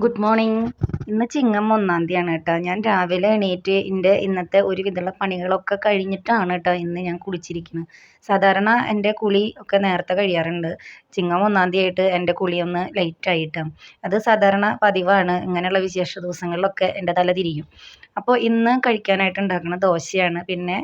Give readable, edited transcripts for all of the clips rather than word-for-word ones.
Good morning. ഇന്ന് ചിങ്ങം 1-ാം തീയതിയാണ് കേട്ടോ. ഞാൻ രാവിലെ എണീറ്റ് എൻ്റെ ഇന്നത്തെ ഒരുവിധമുള്ള പണികളൊക്കെ കഴിഞ്ഞിട്ടാണ് കേട്ടോ ഇന്ന് ഞാൻ കുളിച്ചിരിക്കുന്നത്. സാധാരണ എൻ്റെ കുളി ഒക്കെ നേരത്തെ കഴിയാറുണ്ട്. ചിങ്ങം 1-ാം തീയതി ആയിട്ട് എൻ്റെ കുളി ഒന്ന് ലേറ്റായിട്ടാണ്. അത് സാധാരണ പതിവാണ്. ഇങ്ങനെയുള്ള വിശേഷ ദിവസങ്ങളിലൊക്കെ എൻ്റെ തല തിരിയും. അപ്പോൾ ഇന്ന് കഴിക്കാനായിട്ട് ഉണ്ടാക്കുന്നത് ദോശയാണ്, പിന്നെ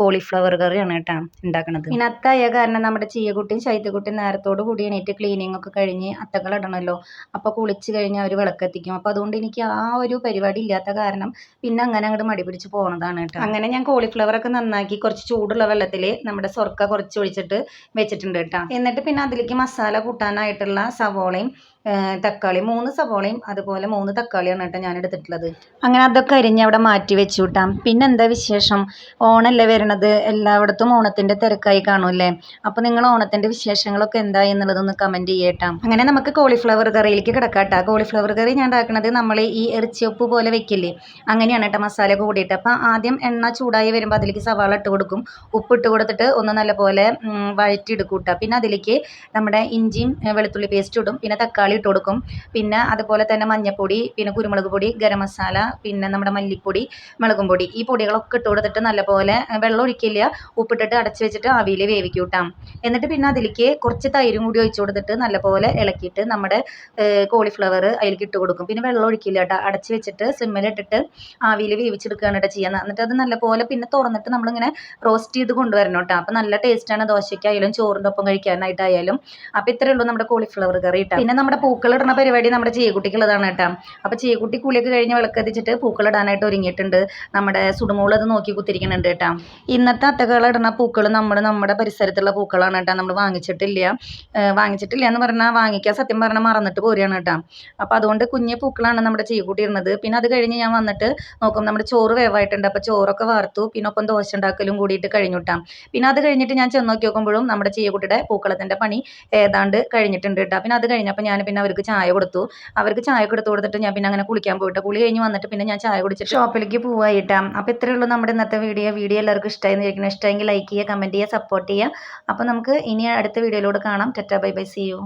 കോളിഫ്ലവർ കറിയാണ് കേട്ടോ ഉണ്ടാക്കുന്നത്. പിന്നെ അത്തായ കാരണം നമ്മുടെ ചീയക്കുട്ടിയും ശൈത്യക്കുട്ടിയും നേരത്തോട് കൂടി എണീറ്റ് ക്ലീനിങ് ഒക്കെ കഴിഞ്ഞ് അത്തകളിടണമല്ലോ. അപ്പോൾ കുളിച്ച് കഴിഞ്ഞാൽ അവർ വിളക്കെത്തിക്കും. അപ്പോൾ അതുകൊണ്ട് എനിക്ക് ആ ഒരു പരിപാടി ഇല്ലാത്ത കാരണം പിന്നെ അങ്ങനെ അങ്ങോട്ട് മടി പിടിച്ച് പോകുന്നതാണ് കേട്ടോ. അങ്ങനെ ഞാൻ കോളിഫ്ലവറൊക്കെ നന്നാക്കി കുറച്ച് ചൂടുള്ള വെള്ളത്തിൽ നമ്മുടെ സ്വർക്ക കുറച്ച് ഒഴിച്ചിട്ട് വെച്ചിട്ടുണ്ട് കേട്ടോ. എന്നിട്ട് പിന്നെ അതിലേക്ക് മസാല കൂട്ടാനായിട്ടുള്ള സവോളയും തക്കാളി 3 സവോളയും അതുപോലെ 3 തക്കാളിയാണ് കേട്ടോ ഞാൻ എടുത്തിട്ടുള്ളത്. അങ്ങനെ അതൊക്കെ അരിഞ്ഞ് അവിടെ മാറ്റി വെച്ചു കിട്ടാം. പിന്നെ എന്താ വിശേഷം? ഓണല്ലേ വരണത്. എല്ലായിടത്തും ഓണത്തിൻ്റെ തിരക്കായി കാണുമല്ലേ. അപ്പോൾ നിങ്ങൾ ഓണത്തിൻ്റെ വിശേഷങ്ങളൊക്കെ എന്തായി എന്നുള്ളതൊന്ന് കമൻറ്റ് ചെയ്യേട്ടാം. അങ്ങനെ നമുക്ക് കോളിഫ്ലവർ കറിയിലേക്ക് കിടക്കാട്ടോ. കോളിഫ്ലവർ കറി ഞാൻ ഉണ്ടാക്കുന്നത് നമ്മൾ ഈ ഇറച്ചിയൊപ്പ് പോലെ വെക്കില്ലേ, അങ്ങനെയാണ് കേട്ടോ മസാല കൂടിയിട്ട്. അപ്പോൾ ആദ്യം എണ്ണ ചൂടായി വരുമ്പോൾ അതിലേക്ക് സവാള ഇട്ട് കൊടുക്കും, ഉപ്പിട്ട് കൊടുത്തിട്ട് ഒന്ന് നല്ലപോലെ വഴറ്റിയെടുക്കും കേട്ടോ. പിന്നെ അതിലേക്ക് നമ്മുടെ ഇഞ്ചിയും വെളുത്തുള്ളി പേസ്റ്റ് ഇടും, പിന്നെ തക്കാളി ഇട്ട് കൊടുക്കും, പിന്നെ അതുപോലെ തന്നെ മഞ്ഞൾപ്പൊടി, പിന്നെ കുരുമുളക് പൊടി, ഗരം മസാല, പിന്നെ നമ്മുടെ മല്ലിപ്പൊടി, മുളകും പൊടി, ഈ പൊടികളൊക്കെ ഇട്ട് കൊടുത്തിട്ട് നല്ലപോലെ വെള്ളം ഒഴിക്കില്ല, ഉപ്പിട്ടിട്ട് അടച്ച് വെച്ചിട്ട് ആവിയിൽ വേവിക്കും കേട്ടോ. എന്നിട്ട് പിന്നെ അതിലേക്ക് കുറച്ച് തൈരും കൂടി ഒഴിച്ചു കൊടുത്തിട്ട് നല്ലപോലെ ഇളക്കിയിട്ട് നമ്മുടെ കോളിഫ്ലവർ അതിലേക്ക് ഇട്ട് കൊടുക്കും. പിന്നെ വെള്ളം ഒഴിക്കില്ല കേട്ടോ, അടച്ച് വെച്ചിട്ട് സിമ്മിലിട്ടിട്ട് ആവിയിൽ വേവിച്ചെടുക്കുകയാണ് കേട്ടോ ചെയ്യുക. എന്നിട്ട് അത് നല്ലപോലെ പിന്നെ തുറന്നിട്ട് നമ്മളിങ്ങനെ റോസ്റ്റ് ചെയ്ത് കൊണ്ടുവരണം കേട്ടോ. അപ്പോൾ നല്ല ടേസ്റ്റാണ് ദോശയ്ക്കായാലും ചോറിൻ്റെ ഒപ്പം കഴിക്കാനായിട്ടായാലും. അപ്പോൾ ഇത്രയേ ഉള്ളൂ നമ്മുടെ കോളിഫ്ലവർ കറി കേട്ടോ. പിന്നെ നമ്മുടെ പൂക്കളിടുന്ന പരിപാടി നമ്മുടെ ചീയക്കുട്ടിക്കുള്ളതാണ് കേട്ടോ. അപ്പോൾ ചീയക്കുട്ടി കുളിയൊക്കെ കഴിഞ്ഞ് വിളക്കത്തിച്ചിട്ട് പൂക്കളിടാനായിട്ട് ഒരുങ്ങിയിട്ടുണ്ട്. നമ്മുടെ സുടുമോൾ അത് നോക്കി കുത്തിരിക്കുന്നുണ്ട് കേട്ടോ. ഇന്നത്തെ അത്തകളിടുന്ന പൂക്കൾ നമ്മുടെ പരിസരത്തുള്ള പൂക്കളാണ് കേട്ടോ. നമ്മൾ വാങ്ങിച്ചിട്ടില്ല എന്ന് പറഞ്ഞാൽ വാങ്ങിക്കാൻ സത്യം പറഞ്ഞാൽ മറന്നിട്ട് പോരുകയാണ് കേട്ടോ. അപ്പോൾ അതുകൊണ്ട് കുഞ്ഞു പൂക്കളാണ് നമ്മുടെ ചീയക്കുട്ടി ഇടുന്നത്. പിന്നെ അത് കഴിഞ്ഞ് ഞാൻ വന്നിട്ട് നോക്കും നമ്മുടെ ചോറ് വേവായിട്ടുണ്ട്. അപ്പോൾ ചോറൊക്കെ വാർത്തു, പിന്നെ ഒപ്പം ദോശ ഉണ്ടാക്കലും കൂടിയിട്ട് കഴിഞ്ഞു കേട്ടോ. പിന്നെ അത് കഴിഞ്ഞിട്ട് ഞാൻ ചെന്ന് നോക്കി നോക്കുമ്പോഴും നമ്മുടെ ചീയക്കുട്ടിയുടെ പൂക്കളത്തിൻ്റെ പണി ഏതാണ്ട് കഴിഞ്ഞിട്ടുണ്ട് കേട്ടോ. പിന്നെ അത് കഴിഞ്ഞപ്പോൾ ഞാൻ പിന്നെ അവർക്ക് ചായ കൊടുത്തു. അവർക്ക് ചായ കൊടുത്തിട്ട് ഞാൻ പിന്നെ അങ്ങനെ കുളിക്കാൻ പോയിട്ട് കുളി കഴിഞ്ഞ് വന്നിട്ട് പിന്നെ ഞാൻ ചായ കുടിച്ചിട്ട് ഷോപ്പിലേക്ക് പോവായിട്ടാണ്. അപ്പോൾ ഇത്രയേ ഉള്ളൂ നമ്മുടെ ഇന്നത്തെ വീഡിയോ എല്ലാവർക്കും ഇഷ്ടമായിരിക്കണം. ഇഷ്ടമെങ്കിൽ ലൈക്ക് ചെയ്യുക, കമൻറ്റ് ചെയ്യുക, സപ്പോർട്ട് ചെയ്യുക. അപ്പോൾ നമുക്ക് ഇനി അടുത്ത വീഡിയോയിലൂടെ കാണാം. Tata bye bye, see U.